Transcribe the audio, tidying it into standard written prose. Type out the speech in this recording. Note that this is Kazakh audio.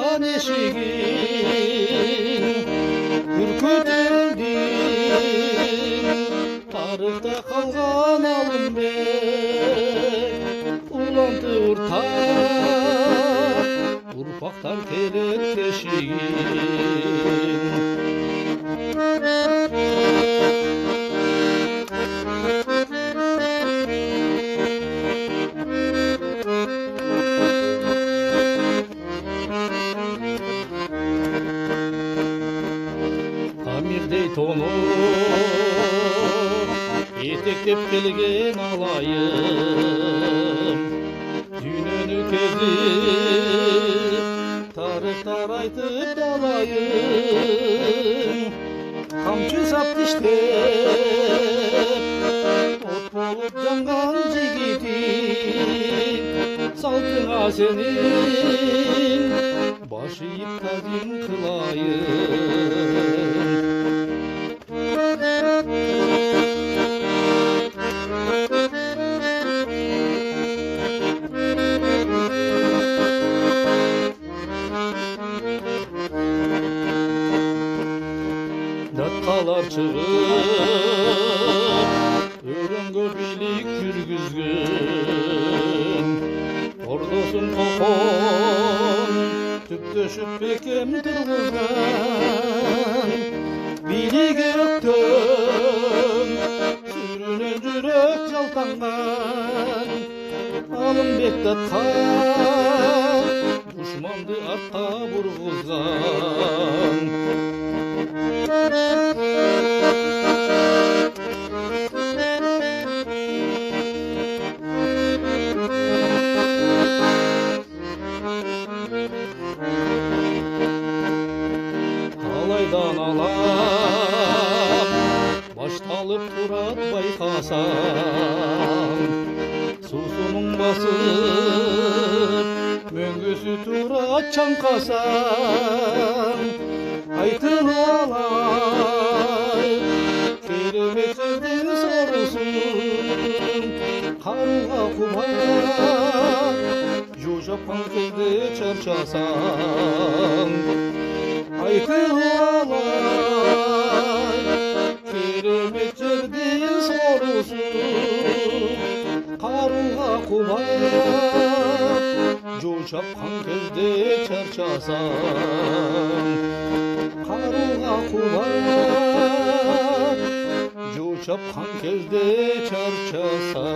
ашқан ешігін үркітілдің тарихта қалған Алымбек уланды ұртақ ұрпақтар келет кешігін Амирдей тону етектеп келген алайым дүйнөнү кезіп тарихтар айтып далайым камчы сап тиштеп от болуп жанган жигитим салтыңа сенин баш ийип тазим кылайын Датқалар чыгып өрөнгө бийлик жүргүзгөн ордосун кокон түптөшүп бекем тургузган бийлик өктөн сүрүнөн жүрөк жалтанган Алымбек датка душманды артка бургузган Алайдан алап башталып турат байкасаң суусунун басып мөңгүсү турат чаңкасаң айтып алай кереметтердин сорусун карууга кубат жоо жапкан кезде чарчасаң айтып алай кереметтердин сорусун карууга кубат жоо жапкан кезде чарчасаң карууга кубат жоо чапкан кезде чарчасаң